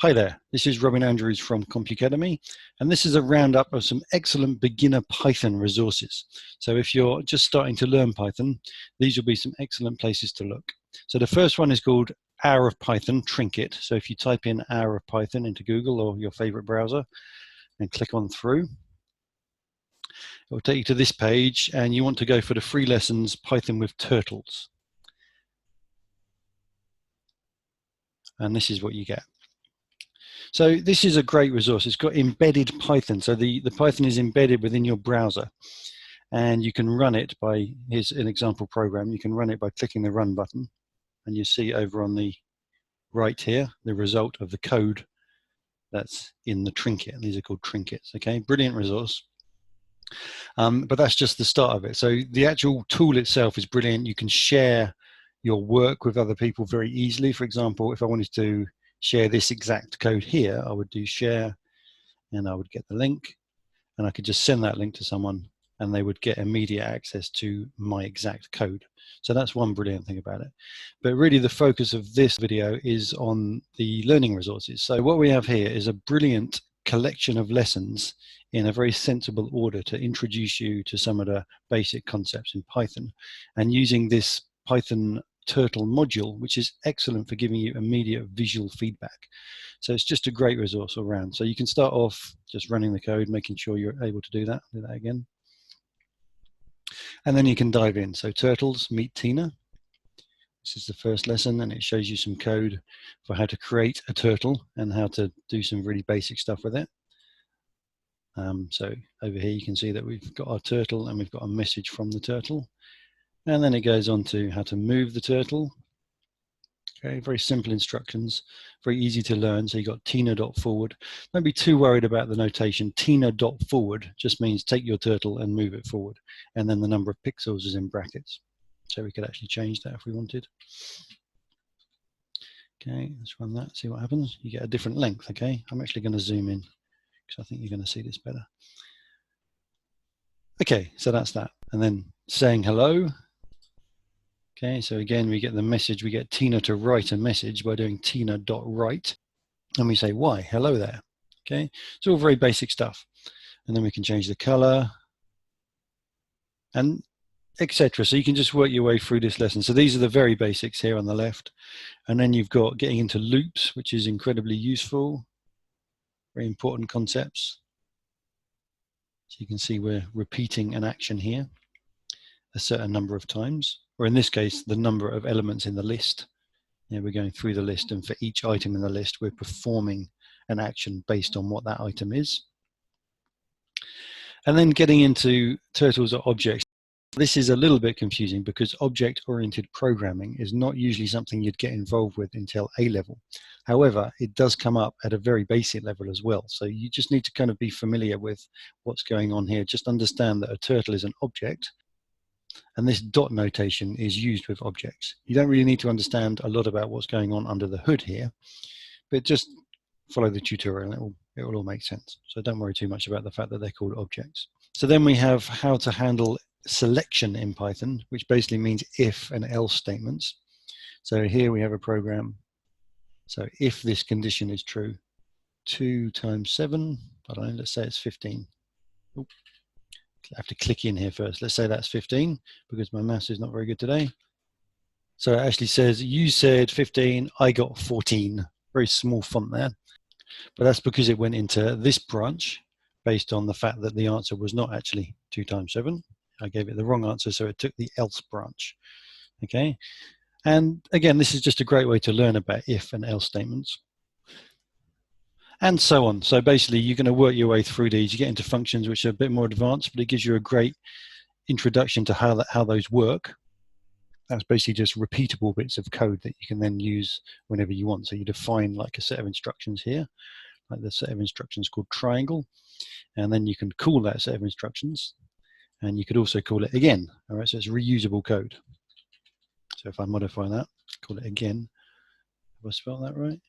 Hi there, this is Robin Andrews from CompuAcademy, and this is a roundup of some excellent beginner Python resources. So if you're just starting to learn Python, these will be some excellent places to look. So the first one is called Hour of Python Trinket. So if you type in Hour of Python into Google or your favorite browser and click on through, it will take you to this page, and you want to go for the free lessons Python with Turtles. And this is what you get. So this is a great resource. It's got embedded Python. So the Python is embedded within your browser, and you can run it by, here's an example program. You can run it by clicking the run button, and you see over on the right here, the result of the code that's in the trinket. These are called trinkets, okay? Brilliant resource. But that's just the start of it. So the actual tool itself is brilliant. You can share your work with other people very easily. For example, if I wanted to share this exact code here, I would do share, and I would get the link, and I could just send that link to someone, and they would get immediate access to my exact code. So that's one brilliant thing about it. But really the focus of this video is on the learning resources. So what we have here is a brilliant collection of lessons in a very sensible order to introduce you to some of the basic concepts in Python, and using this Python Turtle module, which is excellent for giving you immediate visual feedback. So it's just a great resource all around. So you can start off just running the code, making sure you're able to do that. Do that again. And then you can dive in. So Turtles, meet Tina. This is the first lesson, and it shows you some code for how to create a turtle and how to do some really basic stuff with it. So over here you can see that we've got our turtle, and we've got a message from the turtle. And then it goes on to how to move the turtle. Okay, very simple instructions, very easy to learn. So you got Tina.forward. Don't be too worried about the notation. Tina.forward just means take your turtle and move it forward. And then the number of pixels is in brackets. So we could actually change that if we wanted. Okay, let's run that, see what happens. You get a different length, okay? I'm actually going to zoom in because I think you're going to see this better. Okay, so that's that. And then saying hello. Okay, so again, we get the message, we get Tina to write a message by doing tina.write, and we say, why, hello there. Okay, it's all very basic stuff. And then we can change the color, and etc. So you can just work your way through this lesson. So these are the very basics here on the left. And then you've got getting into loops, which is incredibly useful, very important concepts. So you can see we're repeating an action here a certain number of times, or in this case, the number of elements in the list. Yeah, we're going through the list, and for each item in the list, we're performing an action based on what that item is. And then getting into turtles or objects. This is a little bit confusing because object-oriented programming is not usually something you'd get involved with until A level. However, it does come up at a very basic level as well. So you just need to kind of be familiar with what's going on here. Just understand that a turtle is an object, and this dot notation is used with objects. You don't really need to understand a lot about what's going on under the hood here, but just follow the tutorial and it will all make sense. So don't worry too much about the fact that they're called objects. So then we have how to handle selection in Python, which basically means if and else statements. So here we have a program. So if this condition is true, 2 times 7, I don't know, let's say it's 15. Oop. I have to click in here first. Let's say that's 15 because my maths is not very good today. So it actually says, you said 15, I got 14. Very small font there. But that's because it went into this branch based on the fact that the answer was not actually 2 times 7. I gave it the wrong answer, so it took the else branch. Okay. And again, this is just a great way to learn about if and else statements. And so on. So basically, you're going to work your way through these. You get into functions which are a bit more advanced, but it gives you a great introduction to how those work. That's basically just repeatable bits of code that you can then use whenever you want. So you define like a set of instructions here, like the set of instructions called triangle, and then you can call that set of instructions, and you could also call it again. All right, so it's reusable code. So if I modify that, call it again. Have I spelled that right?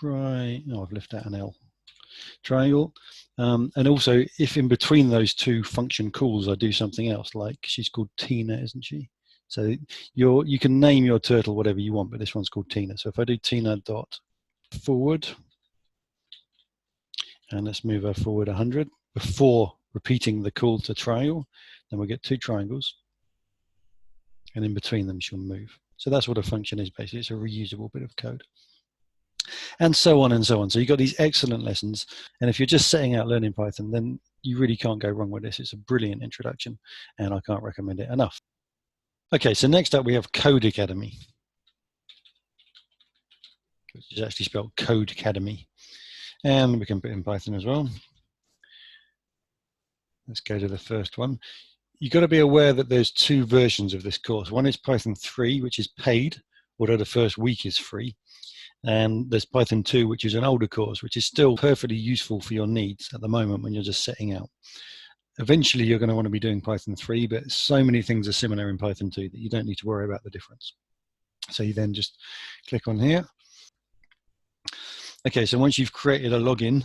No, I've left out an L. Triangle. And also, if in between those two function calls I do something else, like she's called Tina, isn't she? So you can name your turtle whatever you want, but this one's called Tina. So if I do Tina.forward, And let's move her forward 100 before repeating the call to triangle. Then we'll get 2 triangles. And in between them, she'll move. So that's what a function is basically. It's a reusable bit of code. And so on and so on. So you've got these excellent lessons. And if you're just setting out learning Python, then you really can't go wrong with this. It's a brilliant introduction, and I can't recommend it enough. Okay, so next up we have Code Academy, which is actually spelled Code Academy. And we can put in Python as well. Let's go to the first one. You've got to be aware that there's 2 versions of this course. One is Python 3, which is paid, although the first week is free. And there's Python 2, which is an older course, which is still perfectly useful for your needs at the moment when you're just setting out. Eventually, you're going to want to be doing Python 3, but so many things are similar in Python 2 that you don't need to worry about the difference. So you then just click on here. Okay, so once you've created a login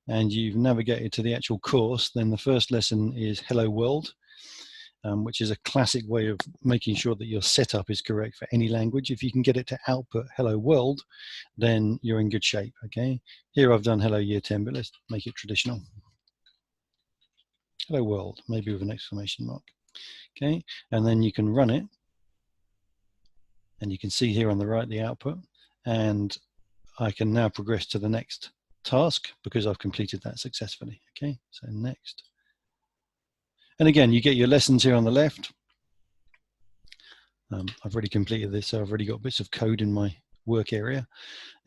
and you've navigated to the actual course, then the first lesson is Hello World, which is a classic way of making sure that your setup is correct for any language. If you can get it to output Hello World, then you're in good shape, okay? Here I've done Hello Year 10, but let's make it traditional. Hello World, maybe with an exclamation mark, okay? And then you can run it, and you can see here on the right the output, and I can now progress to the next task because I've completed that successfully, okay? So next. And again, you get your lessons here on the left. I've already completed this, so I've already got bits of code in my work area.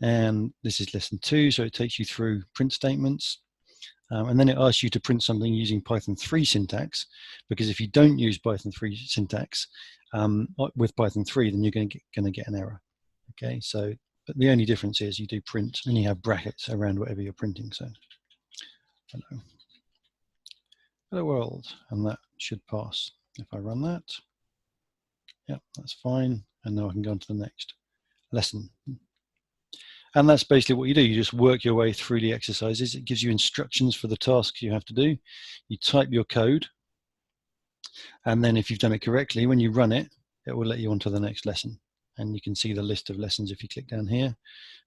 And this is lesson 2, so it takes you through print statements. And then it asks you to print something using Python 3 syntax, because if you don't use Python 3 syntax with Python 3, then you're going to get an error. Okay, so but the only difference is you do print and you have brackets around whatever you're printing. So hello world, and that should pass. If I run that, yeah, that's fine. And now I can go on to the next lesson. And that's basically what you do. You just work your way through the exercises. It gives you instructions for the tasks you have to do. You type your code, and then if you've done it correctly, when you run it, it will let you on to the next lesson. And you can see the list of lessons if you click down here.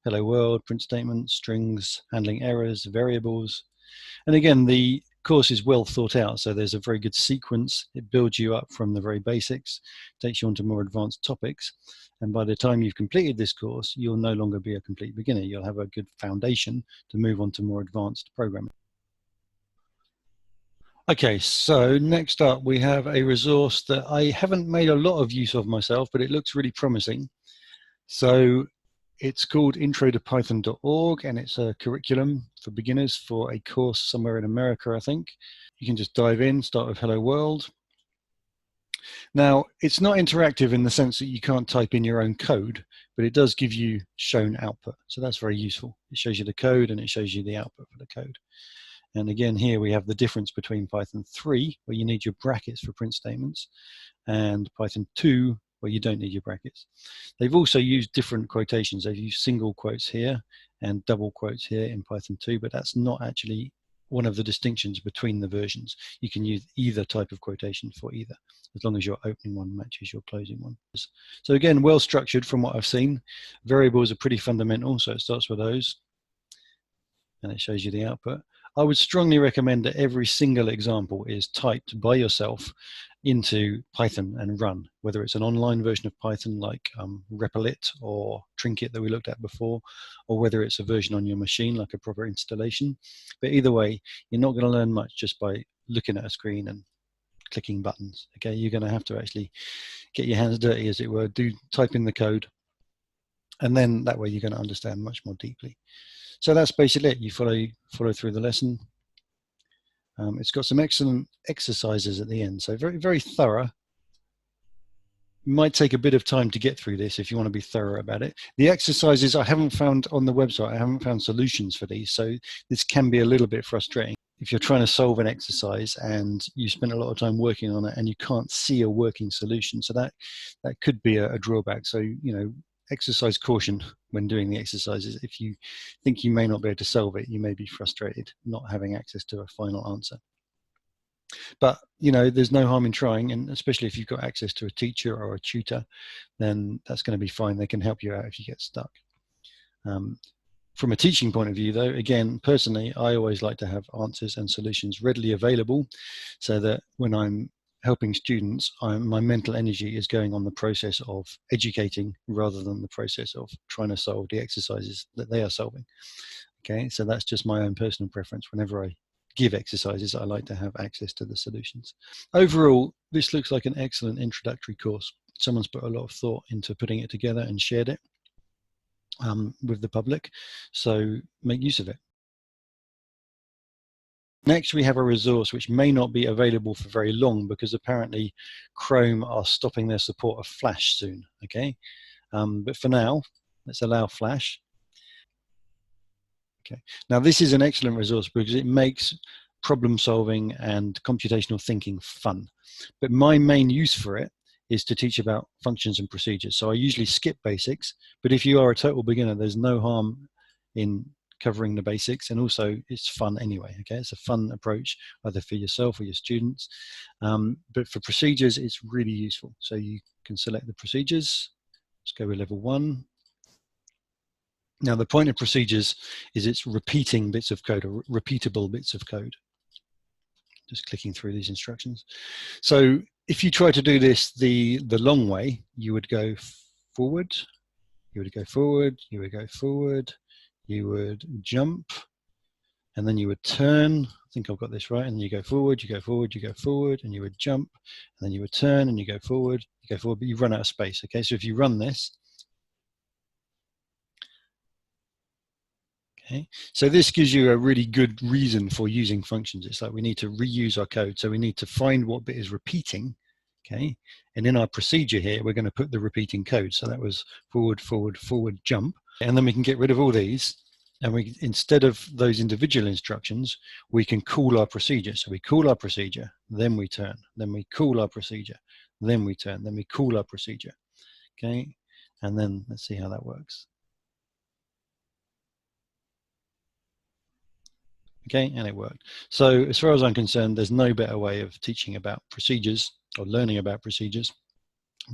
Hello world, print statements, strings, handling errors, variables. And again, the course is well thought out, so there's a very good sequence. It builds you up from the very basics, takes you on to more advanced topics. And by the time you've completed this course, you'll no longer be a complete beginner. You'll have a good foundation to move on to more advanced programming. Okay, so next up we have a resource that I haven't made a lot of use of myself, but it looks really promising. So it's called intro-to-python.org, and it's a curriculum for beginners for a course somewhere in America, I think. You can just dive in, start with Hello World. Now, it's not interactive in the sense that you can't type in your own code, but it does give you shown output. So that's very useful. It shows you the code and it shows you the output for the code. And again, here we have the difference between Python 3, where you need your brackets for print statements, and Python 2, where you don't need your brackets. They've also used different quotations. They've used single quotes here and double quotes here in Python 2, but that's not actually one of the distinctions between the versions. You can use either type of quotation for either, as long as your opening one matches your closing one. So again, well structured from what I've seen. Variables are pretty fundamental, so it starts with those, and it shows you the output. I would strongly recommend that every single example is typed by yourself into Python and run, whether it's an online version of Python like Replit or Trinket that we looked at before, or whether it's a version on your machine like a proper installation. But either way, you're not going to learn much just by looking at a screen and clicking buttons. Okay, you're going to have to actually get your hands dirty, as it were, type in the code, and then that way you're going to understand much more deeply. So that's basically it. You follow through the lesson. It's got some excellent exercises at the end, so very, very thorough. It might take a bit of time to get through this if you want to be thorough about it. The exercises I haven't found on the website. I haven't found solutions for these, so this can be a little bit frustrating if you're trying to solve an exercise and you spend a lot of time working on it and you can't see a working solution. So that could be a drawback. So, you know, exercise caution when doing the exercises. If you think you may not be able to solve it, you may be frustrated not having access to a final answer. But, you know, there's no harm in trying, and especially if you've got access to a teacher or a tutor, then that's going to be fine. They can help you out if you get stuck. From a teaching point of view, though, again, personally, I always like to have answers and solutions readily available so that when I'm helping students, my mental energy is going on the process of educating rather than the process of trying to solve the exercises that they are solving. Okay, so that's just my own personal preference. Whenever I give exercises, I like to have access to the solutions. Overall, this looks like an excellent introductory course. Someone's put a lot of thought into putting it together and shared it with the public, so make use of it. Next, we have a resource which may not be available for very long because apparently Chrome are stopping their support of Flash soon, okay? But for now, let's allow Flash. Okay. Now, this is an excellent resource because it makes problem solving and computational thinking fun. But my main use for it is to teach about functions and procedures. So I usually skip basics, but if you are a total beginner, there's no harm in covering the basics, and also it's fun anyway. Okay, it's a fun approach either for yourself or your students. But for procedures, it's really useful. So you can select the procedures. Let's go with level 1. Now, the point of procedures is it's repeating bits of code or repeatable bits of code. Just clicking through these instructions. So if you try to do this the long way, you would go forward, you would go forward, you would go forward, you would jump, and then you would turn. I think I've got this right. And then you go forward, you go forward, you go forward, and you would jump, and then you would turn, and you go forward, but you run out of space. Okay, so if you run this, okay, so this gives you a really good reason for using functions. It's like we need to reuse our code. So we need to find what bit is repeating, okay? And in our procedure here, we're going to put the repeating code. So that was forward, forward, forward, jump. And then we can get rid of all these. And we, instead of those individual instructions, we can call our procedure. So we call our procedure, then we turn, then we call our procedure, then we turn, then we call our procedure, okay? And then let's see how that works. Okay, and it worked. So as far as I'm concerned, there's no better way of teaching about procedures or learning about procedures,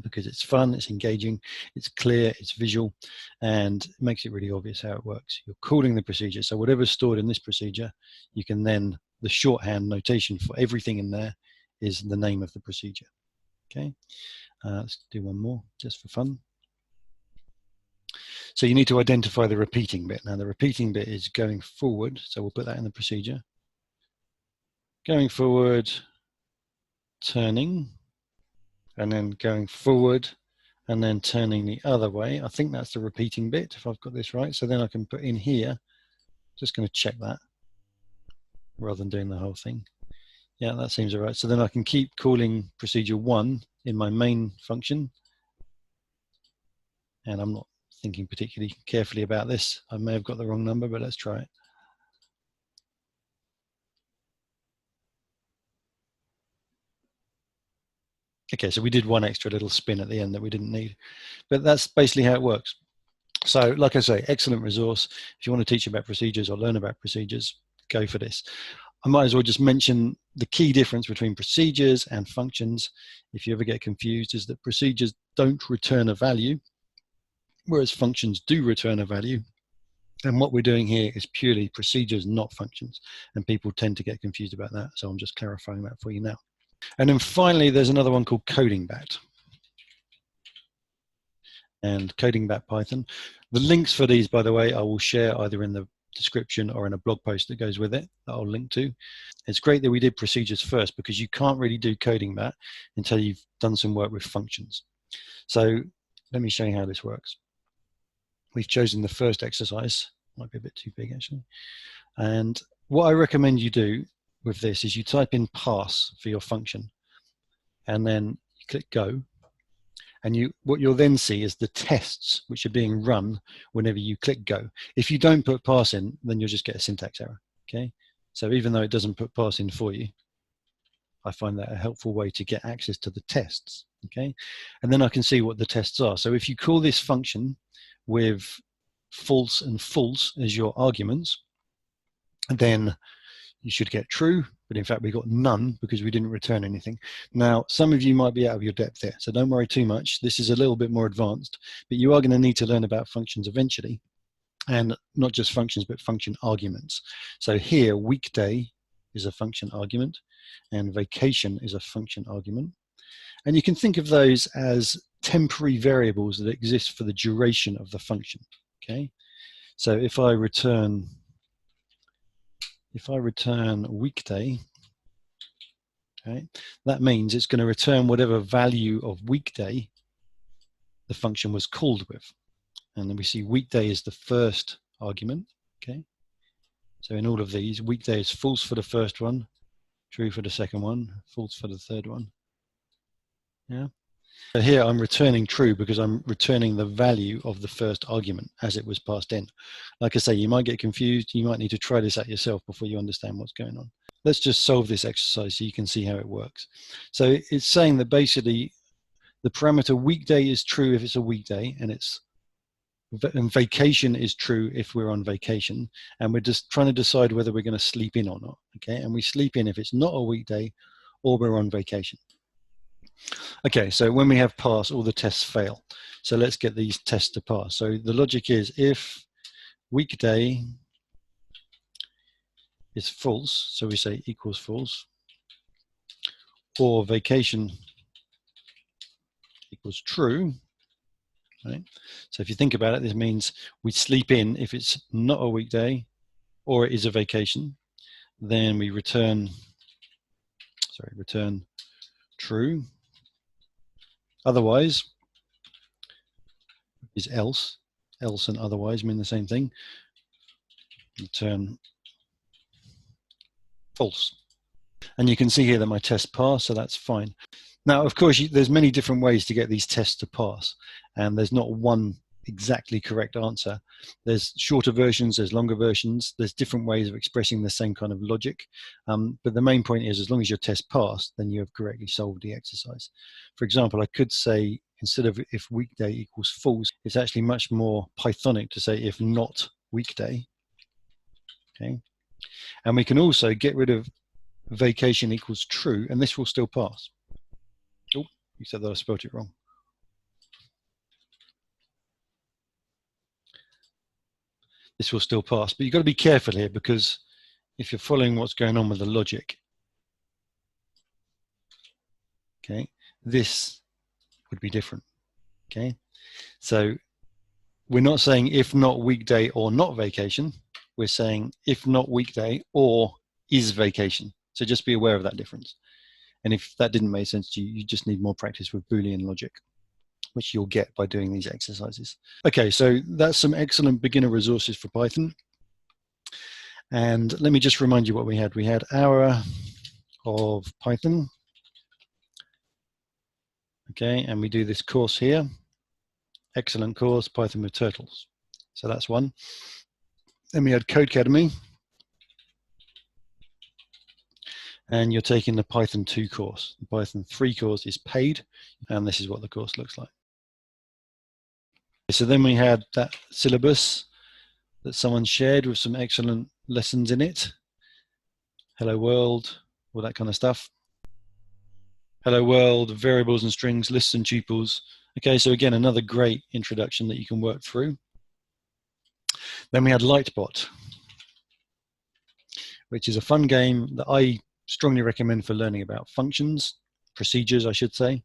because it's fun, it's engaging, it's clear, it's visual, and it makes it really obvious how it works. You're calling the procedure. So whatever's stored in this procedure, you can then, the shorthand notation for everything in there is the name of the procedure. Okay, let's do one more just for fun. So you need to identify the repeating bit. Now the repeating bit is going forward, so we'll put that in the procedure. Going forward, turning, and then going forward, and then turning the other way. I think that's the repeating bit, if I've got this right. So then I can put in here, just going to check that, rather than doing the whole thing. Yeah, that seems all right. So then I can keep calling procedure 1 in my main function. And I'm not thinking particularly carefully about this. I may have got the wrong number, but let's try it. Okay, so we did one extra little spin at the end that we didn't need, but that's basically how it works. So like I say, excellent resource. If you want to teach about procedures or learn about procedures, go for this. I might as well just mention the key difference between procedures and functions, if you ever get confused, is that procedures don't return a value, whereas functions do return a value. And what we're doing here is purely procedures, not functions. And people tend to get confused about that. So I'm just clarifying that for you now. And then finally, there's another one called CodingBat and CodingBat Python. The links for these, by the way, I will share either in the description or in a blog post that goes with it that I'll link to. It's great that we did procedures first, because you can't really do CodingBat until you've done some work with functions. So let me show you how this works. We've chosen the first exercise, might be a bit too big actually. And what I recommend you do with this is you type in pass for your function, and then you click go. And what you'll then see is the tests which are being run whenever you click go. If you don't put pass in, then you'll just get a syntax error, okay? So even though it doesn't put pass in for you, I find that a helpful way to get access to the tests, okay? And then I can see what the tests are. So if you call this function with false and false as your arguments, then you should get true, but in fact we got none because we didn't return anything. Now, some of you might be out of your depth there, so don't worry too much. This is a little bit more advanced, but you are going to need to learn about functions eventually. and not just functions, but function arguments. So here, weekday is a function argument, and vacation is a function argument. And you can think of those as temporary variables that exist for the duration of the function. Okay, so if I return weekday, okay, that means it's going to return whatever value of weekday the function was called with. And then we see weekday is the first argument. Okay, so in all of these, weekday is false for the first one, true for the second one, false for the third one. Yeah. So here I'm returning true because I'm returning the value of the first argument as it was passed in. Like I say, you might get confused. You might need to try this out yourself before you understand what's going on. Let's just solve this exercise so you can see how it works. So it's saying that basically the parameter weekday is true if it's a weekday, and vacation is true if we're on vacation, and we're just trying to decide whether we're going to sleep in or not. Okay, and we sleep in if it's not a weekday or we're on vacation. Okay, so when we have pass, all the tests fail. So let's get these tests to pass. So the logic is if weekday is false, so we say equals false, or vacation equals true, right? So if you think about it, this means we sleep in if it's not a weekday or it is a vacation, then we return true. Otherwise is else. Else and otherwise mean the same thing. Return false. And you can see here that my test passed, so that's fine. Now, of course, there's many different ways to get these tests to pass, and there's not one exactly correct answer. There's shorter versions, there's longer versions, there's different ways of expressing the same kind of logic. But the main point is, as long as your test passed, then you have correctly solved the exercise. For example, I could say, instead of if weekday equals false, it's actually much more Pythonic to say if not weekday. Okay, and we can also get rid of vacation equals true, and this will still pass. Oh, except that I spelled it wrong. This will still pass, but you've got to be careful here, because if you're following what's going on with the logic, okay, this would be different. Okay, so we're not saying if not weekday or not vacation, we're saying if not weekday or is vacation. So just be aware of that difference. And if that didn't make sense to you, you just need more practice with Boolean logic, which you'll get by doing these exercises. Okay, so that's some excellent beginner resources for Python. And let me just remind you what we had. We had hour of Python. Okay, and we do this course here. Excellent course, Python with Turtles. So that's one. Then we had Codecademy. And you're taking the Python 2 course. The Python 3 course is paid, and this is what the course looks like. So then we had that syllabus that someone shared with some excellent lessons in it. Hello world, all that kind of stuff. Hello world, variables and strings, lists and tuples. Okay, so again, another great introduction that you can work through. Then we had Lightbot, which is a fun game that I strongly recommend for learning about functions, procedures, I should say.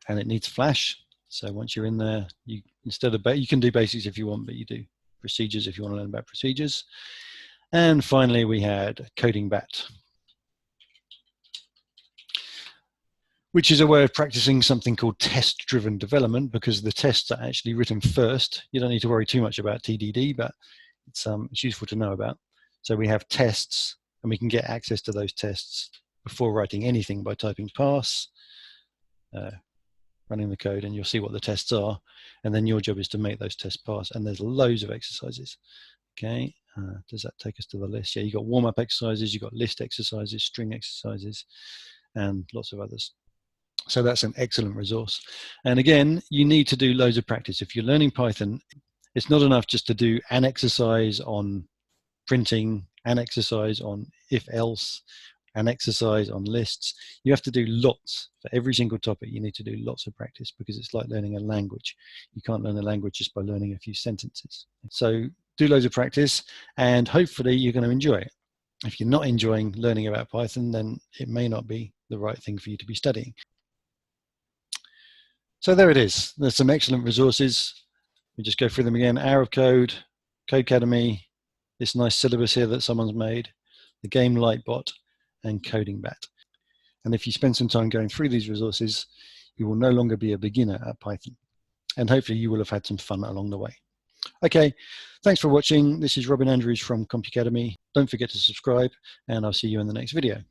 And it needs Flash. So once you're in there, you can do basics if you want, but you do procedures if you want to learn about procedures. And finally, we had CodingBat, which is a way of practicing something called test-driven development, because the tests are actually written first. You don't need to worry too much about TDD, but it's useful to know about. So we have tests, and we can get access to those tests before writing anything by typing pass, running the code, and you'll see what the tests are. And then your job is to make those tests pass. And there's loads of exercises. Okay, does that take us to the list? Yeah, you've got warm-up exercises, you've got list exercises, string exercises, and lots of others. So that's an excellent resource. And again, you need to do loads of practice. If you're learning Python, it's not enough just to do an exercise on printing, an exercise on if else, and exercise on lists. You have to do lots for every single topic. You need to do lots of practice because it's like learning a language. You can't learn a language just by learning a few sentences. So do loads of practice and hopefully you're going to enjoy it. If you're not enjoying learning about Python, then it may not be the right thing for you to be studying. So there it is. There's some excellent resources. We just go through them again. Hour of Code, Codecademy, this nice syllabus here that someone's made, the game Lightbot, and CodingBat. And if you spend some time going through these resources, you will no longer be a beginner at Python. And hopefully you will have had some fun along the way. Okay, thanks for watching. This is Robin Andrews from CompUcademy. Don't forget to subscribe, and I'll see you in the next video.